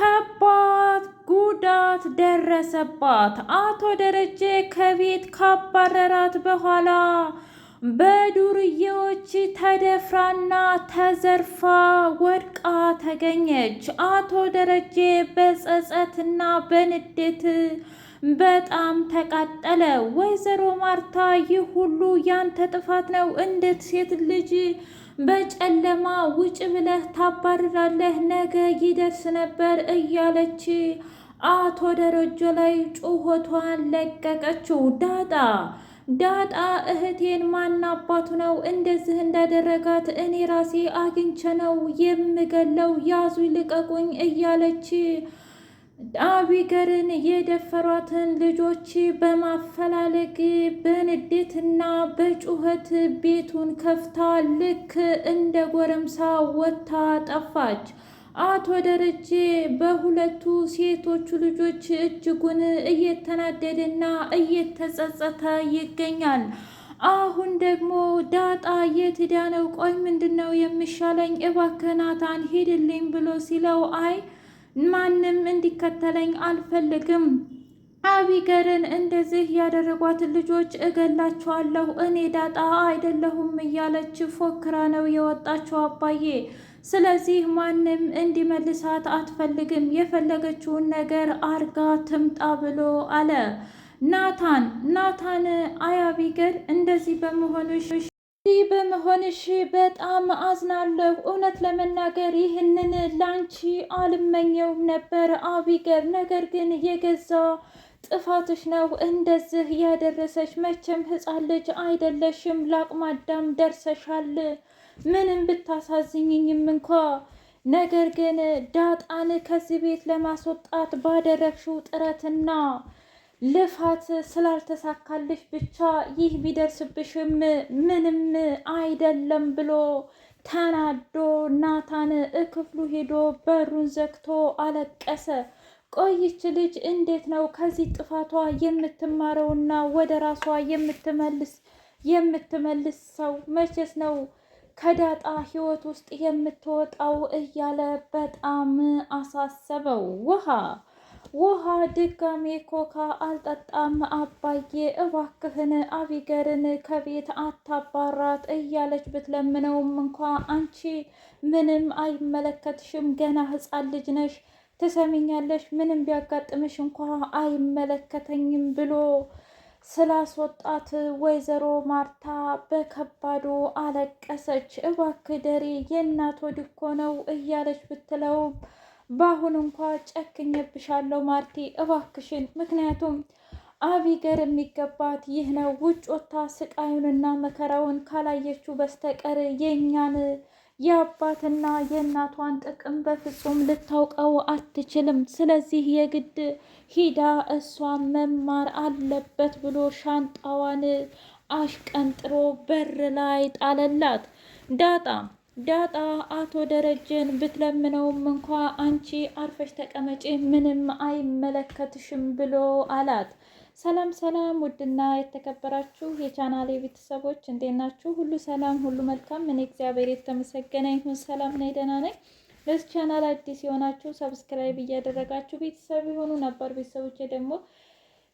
ከባድ ጉዳት ደረሰባት። አቶ ደረጀ ከቤት ካባረራት በኋላ በዱርዬዎች ተደፍራና ተዘርፋ ወድቃ ተገኘች። አቶ ደረጀ በጸጸትና በንዴት በጣም ተቃጠለ። ወይዘሮ ማርታ ይህ ሁሉ ያንተ ጥፋት ነው፣ እንዴት ሴት ልጅ በጨለማ ውጭ ብለህ ታባርራለህ? ነገ ይደርስ ነበር እያለች አቶ ደረጀ ላይ ጩኸቷን ለቀቀችው። ዳጣ እህቴን ማን አባቱ ነው እንደዚህ እንዳደረጋት እኔ ራሴ አግኝቼ ነው የምገለው፣ ያዙ ልቀቁኝ እያለች አቢገርን የደፈሯትን ልጆች በማፈላለግ በንዴትና በጩኸት ቤቱን ከፍታ ልክ እንደ ጎረምሳ ወጥታ ጠፋች። አቶ ደረጀ በሁለቱ ሴቶቹ ልጆች እጅጉን እየተናደደና እየተጸጸተ ይገኛል። አሁን ደግሞ ዳጣ የት ሄዳ ነው? ቆይ ምንድን ነው የሚሻለኝ? እባክህ ናታን ሂድልኝ ብሎ ሲለው አይ ማንም እንዲከተለኝ አልፈልግም፣ አቢገርን እንደዚህ ያደረጓትን ልጆች እገላቸዋለሁ፣ እኔ ዳጣ አይደለሁም እያለች ፎክራ ነው የወጣችው አባዬ። ስለዚህ ማንም እንዲመልሳት አትፈልግም፣ የፈለገችውን ነገር አርጋ ትምጣ ብሎ አለ ናታን አይ አቢገር እንደዚህ በመሆንሽ በጣም አዝናለሁ። እውነት ለመናገር ይህንን ላንቺ አልመኘውም ነበር አቢገር፣ ነገር ግን የገዛ ጥፋትሽ ነው እንደዚህ ያደረሰች። መቼም ሕፃን ልጅ አይደለሽም፣ ለአቅመ አዳም ደርሰሻል። ምንም ብታሳዝኝኝም እንኳ ነገር ግን ዳጣን ከዚህ ቤት ለማስወጣት ባደረግሽው ጥረትና ልፋት ስላልተሳካልሽ ብቻ ይህ ቢደርስብሽም ምንም አይደለም ብሎ ተናዶ ናታን እክፍሉ ሄዶ በሩን ዘግቶ አለቀሰ። ቆይች ልጅ እንዴት ነው ከዚህ ጥፋቷ የምትማረውና ወደ ራሷ የምትመልስ ሰው መቼስ ነው ከዳጣ ህይወት ውስጥ የምትወጣው እያለ በጣም አሳሰበው። ውሃ ድጋሜ ኮካ አልጠጣም አባዬ፣ እባክህን አቢገርን ከቤት አታባራት እያለች ብትለምነውም እንኳ አንቺ ምንም አይመለከትሽም፣ ገና ሕፃን ልጅ ነሽ፣ ትሰሚኛለሽ? ምንም ቢያጋጥምሽ እንኳ አይመለከተኝም ብሎ ስላስወጣት ወይዘሮ ማርታ በከባዱ አለቀሰች። እባክህ ደሬ የእናት ወድ እኮ ነው እያለች ብትለውም በአሁን እንኳ ጨክኜብሻለሁ ማርቲ እባክሽን፣ ምክንያቱም አቢገር የሚገባት ይህ ነው። ውጭ ወጥታ ስቃዩንና መከራውን ካላየችው በስተቀር የእኛን የአባትና የእናቷን ጥቅም በፍጹም ልታውቀው አትችልም። ስለዚህ የግድ ሂዳ እሷ መማር አለበት ብሎ ሻንጣዋን አሽቀንጥሮ በር ላይ ጣለላት። ዳጣ አቶ ደረጀን ብትለምነውም እንኳ አንቺ አርፈሽ ተቀመጪ ምንም አይመለከትሽም ብሎ አላት። ሰላም ውድና የተከበራችሁ የቻናሌ ቤተሰቦች እንዴት ናችሁ? ሁሉ ሰላም፣ ሁሉ መልካም። እኔ እግዚአብሔር የተመሰገነ ይሁን ሰላም ነኝ፣ ደህና ነኝ። ለዚህ ቻናል አዲስ የሆናችሁ ሰብስክራይብ እያደረጋችሁ ቤተሰብ የሆኑ ነበር ቤተሰቦቼ ደግሞ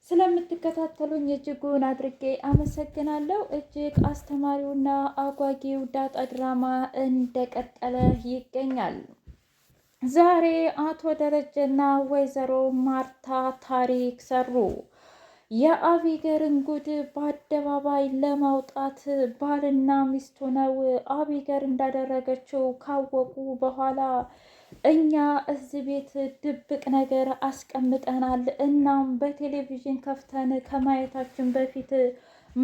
ስለምትከታተሉኝ እጅጉን አድርጌ አመሰግናለሁ። እጅግ አስተማሪውና አጓጊው ዳጣ ድራማ እንደቀጠለ ይገኛል። ዛሬ አቶ ደረጀና ወይዘሮ ማርታ ታሪክ ሰሩ። የአቢገርን ጉድ በአደባባይ ለማውጣት ባልና ሚስት ሆነው አቢገር እንዳደረገችው ካወቁ በኋላ እኛ እዚህ ቤት ድብቅ ነገር አስቀምጠናል። እናም በቴሌቪዥን ከፍተን ከማየታችን በፊት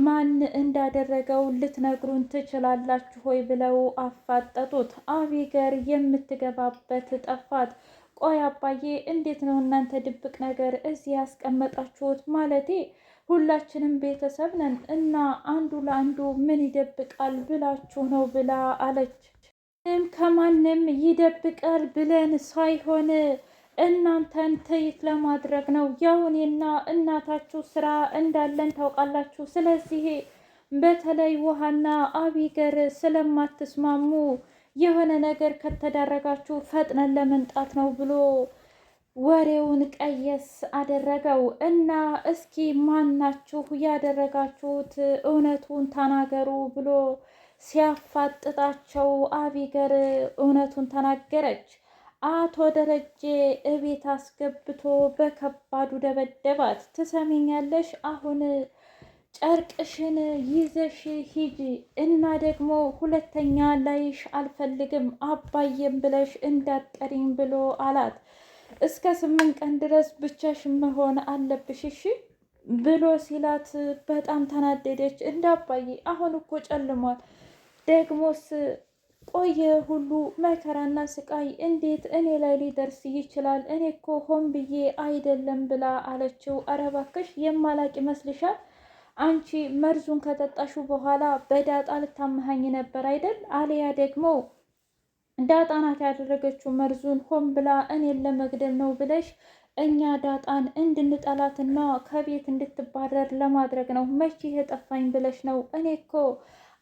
ማን እንዳደረገው ልትነግሩን ትችላላችሁ ሆይ ብለው አፋጠጡት። አቢገር የምትገባበት ጠፋት። ቆይ አባዬ እንዴት ነው እናንተ ድብቅ ነገር እዚህ ያስቀመጣችሁት? ማለቴ ሁላችንም ቤተሰብ ነን እና አንዱ ለአንዱ ምን ይደብቃል ብላችሁ ነው ብላ አለች። ከማንም ይደብቃል ብለን ሳይሆን እናንተን ትይት ለማድረግ ነው። ያው እኔና እናታችሁ ስራ እንዳለን ታውቃላችሁ። ስለዚህ በተለይ ውሃና አቢገር ስለማትስማሙ የሆነ ነገር ከተዳረጋችሁ ፈጥነን ለመምጣት ነው ብሎ ወሬውን ቀየስ አደረገው እና እስኪ ማናችሁ ያደረጋችሁት እውነቱን ተናገሩ ብሎ ሲያፋጥጣቸው አቢገር እውነቱን ተናገረች። አቶ ደረጀ እቤት አስገብቶ በከባዱ ደበደባት። ትሰሚኛለሽ? አሁን ጨርቅሽን ይዘሽ ሂጂ እና ደግሞ ሁለተኛ ላይሽ አልፈልግም አባዬም ብለሽ እንዳጠሪኝ ብሎ አላት። እስከ 8 ቀን ድረስ ብቻሽን መሆን አለብሽ እሺ ብሎ ሲላት በጣም ተናደደች። እንደ አባዬ አሁን እኮ ጨልሟል፣ ደግሞስ ቆየ ሁሉ መከራና ስቃይ እንዴት እኔ ላይ ሊደርስ ይችላል? እኔ እኮ ሆን ብዬ አይደለም ብላ አለችው። ኧረ እባክሽ የማላቅ ይመስልሻል? አንቺ መርዙን ከጠጣሹ በኋላ በዳጣ ልታመሃኝ ነበር አይደል? አሊያ ደግሞ ዳጣ ናት ያደረገችው መርዙን ሆን ብላ እኔን ለመግደል ነው ብለሽ እኛ ዳጣን እንድንጠላትና ከቤት እንድትባረር ለማድረግ ነው። መቼ የጠፋኝ ብለሽ ነው? እኔ እኮ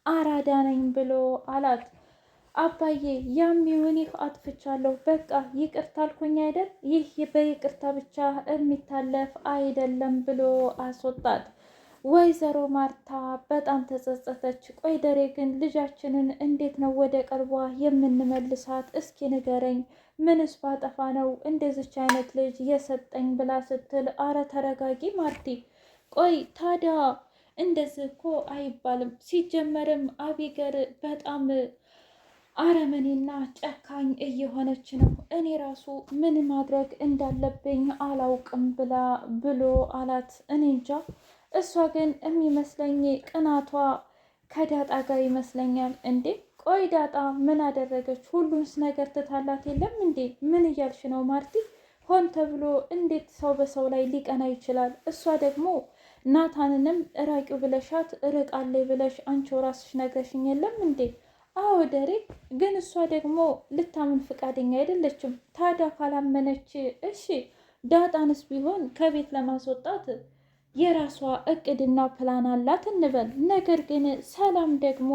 አራዳ ነኝ ብሎ አላት። አባዬ ያም ይሁን ይህ አጥፍቻለሁ፣ በቃ ይቅርታ አልኩኝ አይደል? ይህ በይቅርታ ብቻ የሚታለፍ አይደለም ብሎ አስወጣት። ወይዘሮ ማርታ በጣም ተጸጸተች። ቆይ ደሬ ግን ልጃችንን እንዴት ነው ወደ ቀልቧ የምንመልሳት? እስኪ ንገረኝ፣ ምንስ ባጠፋ ነው እንደዚች አይነት ልጅ የሰጠኝ ብላ ስትል፣ አረ ተረጋጊ ማርቲ። ቆይ ታዲያ እንደዚህ እኮ አይባልም። ሲጀመርም አቢገር በጣም አረመኔና ጨካኝ እየሆነች ነው። እኔ ራሱ ምን ማድረግ እንዳለብኝ አላውቅም ብሎ አላት። እኔ እንጃ። እሷ ግን የሚመስለኝ ቅናቷ ከዳጣ ጋር ይመስለኛል። እንዴ ቆይ ዳጣ ምን አደረገች? ሁሉንስ ነገር ትታላት የለም እንዴ? ምን እያልሽ ነው ማርቲ? ሆን ተብሎ እንዴት ሰው በሰው ላይ ሊቀና ይችላል? እሷ ደግሞ ናታንንም እራቂው ብለሻት እርቃለይ ብለሽ አንቺው ራስሽ ነግረሽኝ የለም እንዴ? አዎ ደሬ፣ ግን እሷ ደግሞ ልታምን ፈቃደኛ አይደለችም። ታዲያ ካላመነች እሺ ዳጣንስ ቢሆን ከቤት ለማስወጣት የራሷ እቅድና ፕላን አላት እንበል። ነገር ግን ሰላም ደግሞ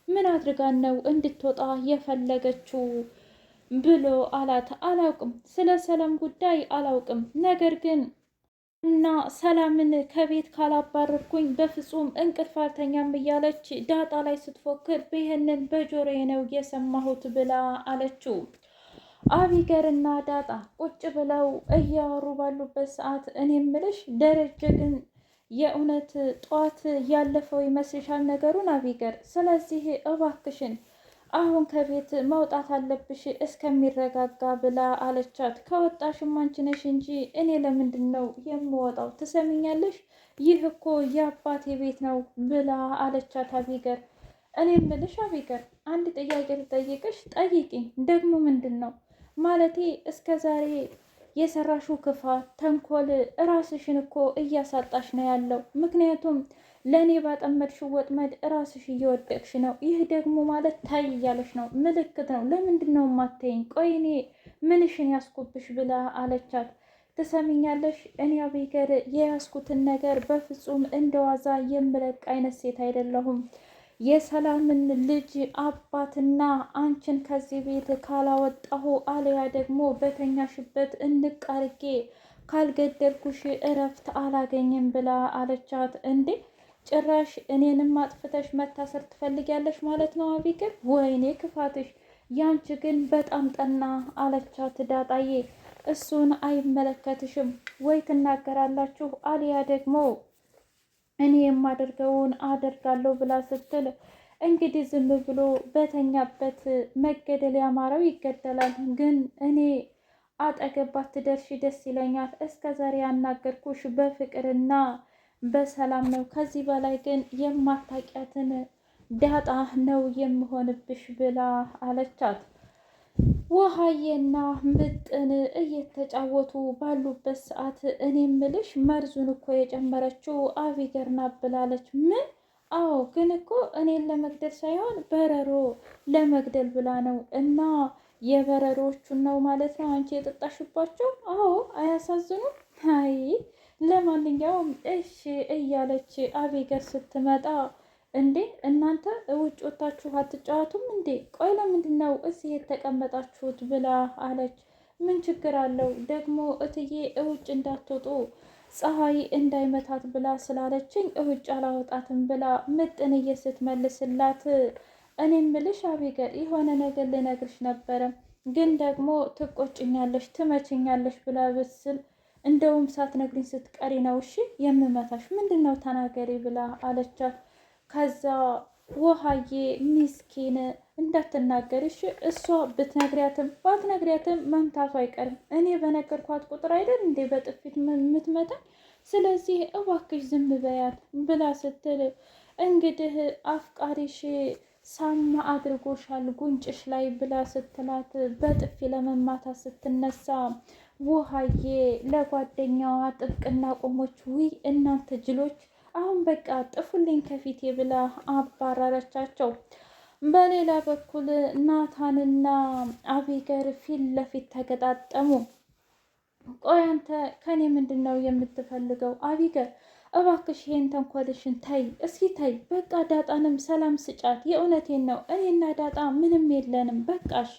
ምን አድርጋን ነው እንድትወጣ የፈለገችው ብሎ አላት። አላውቅም፣ ስለ ሰላም ጉዳይ አላውቅም። ነገር ግን እና ሰላምን ከቤት ካላባረርኩኝ በፍጹም እንቅልፍ አልተኛም እያለች ዳጣ ላይ ስትፎክር ይህንን በጆሮዬ ነው የሰማሁት ብላ አለችው። አቢገር እና ዳጣ ቁጭ ብለው እያወሩ ባሉበት ሰዓት እኔ ምልሽ ደረጀ ግን የእውነት ጠዋት ያለፈው ይመስልሻል ነገሩን አቢገር? ስለዚህ እባክሽን አሁን ከቤት መውጣት አለብሽ እስከሚረጋጋ ብላ አለቻት። ከወጣሽም አንቺ ነሽ እንጂ እኔ ለምንድን ነው የምወጣው? ትሰሚኛለሽ? ይህ እኮ የአባቴ ቤት ነው ብላ አለቻት አቢገር። እኔ ምልሽ አቢገር አንድ ጥያቄ ልጠይቅሽ። ጠይቂኝ። ደግሞ ምንድን ነው? ማለቴ እስከ ዛሬ የሰራሽው ክፋት፣ ተንኮል ራስሽን እኮ እያሳጣሽ ነው ያለው። ምክንያቱም ለእኔ ባጠመድሽው ወጥመድ ራስሽ እየወደቅሽ ነው። ይህ ደግሞ ማለት ታይ እያለሽ ነው፣ ምልክት ነው። ለምንድን ነው የማታይኝ? ቆይ እኔ ምንሽን ያስኩብሽ ብላ አለቻት። ትሰሚኛለሽ? እኔ አቢገር የያዝኩትን ነገር በፍጹም እንደዋዛ የምለቅ አይነት ሴት አይደለሁም። የሰላምን ልጅ አባትና አንቺን ከዚህ ቤት ካላወጣሁ አለያ ደግሞ በተኛሽበት እንቅ አርጌ ካልገደልኩሽ እረፍት አላገኝም ብላ አለቻት። እንዴ ጭራሽ እኔንም አጥፍተሽ መታሰር ትፈልጊያለሽ ማለት ነው አቢገር? ወይኔ ክፋትሽ! ያንቺ ግን በጣም ጠና አለቻት ዳጣዬ። እሱን አይመለከትሽም ወይ ትናገራላችሁ አሊያ ደግሞ እኔ የማደርገውን አደርጋለሁ ብላ ስትል እንግዲህ ዝም ብሎ በተኛበት መገደል ያማረው ይገደላል። ግን እኔ አጠገብ ባትደርሺ ደስ ይለኛል። እስከ ዛሬ ያናገርኩሽ በፍቅርና በሰላም ነው። ከዚህ በላይ ግን የማታውቂያትን ዳጣ ነው የምሆንብሽ ብላ አለቻት። ውሃዬና ምጥን እየተጫወቱ ባሉበት ሰዓት እኔ ምልሽ መርዙን እኮ የጨመረችው አቢገር ናት ብላለች። ምን? አዎ፣ ግን እኮ እኔን ለመግደል ሳይሆን በረሮ ለመግደል ብላ ነው። እና የበረሮቹን ነው ማለት ነው አንቺ የጠጣሽባቸው? አዎ፣ አያሳዝኑም? አይ ለማንኛውም እሺ እያለች አቢገር ስትመጣ እንዴ እናንተ ውጭ ወታችሁ አትጫወቱም እንዴ? ቆይ ለምንድን ነው እዚህ የተቀመጣችሁት? ብላ አለች። ምን ችግር አለው ደግሞ እትዬ እውጭ እንዳትወጡ ፀሐይ እንዳይመታት ብላ ስላለችኝ እውጭ አላወጣትም ብላ ምጥንዬ ስትመልስላት፣ እኔ ምልሽ አቢገር የሆነ ነገር ልነግርሽ ነበረ ግን ደግሞ ትቆጭኛለሽ ትመችኛለሽ ብላ ብስል እንደውም ሳትነግሪኝ ስትቀሪ ነው እሺ የምመታሽ። ምንድን ነው ተናገሪ ብላ አለቻት። ከዛ ውሃዬ ሚስኪን እንዳትናገርሽ እሷ ብትነግሪያትም ባትነግሪያትም መምታቱ አይቀርም። እኔ በነገርኳት ቁጥር አይደል እንዴ በጥፊት የምትመታኝ? ስለዚህ እባክሽ ዝም በያት ብላ ስትል እንግዲህ አፍቃሪሽ ሳማ አድርጎሻል ጉንጭሽ ላይ ብላ ስትላት በጥፊ ለመማታት ስትነሳ ውሃዬ ለጓደኛዋ ጥብቅና ቆሞች። ውይ እናንተ ጅሎች አሁን በቃ ጥፉልኝ ከፊቴ ብላ አባረረቻቸው። በሌላ በኩል ናታንና አቢገር ፊት ለፊት ተገጣጠሙ። ቆይ አንተ ከኔ ምንድን ነው የምትፈልገው? አቢገር እባክሽ ይሄን ተንኮልሽን ተይ እስኪ ተይ። በቃ ዳጣንም ሰላም ስጫት። የእውነቴን ነው እኔና ዳጣ ምንም የለንም በቃሽ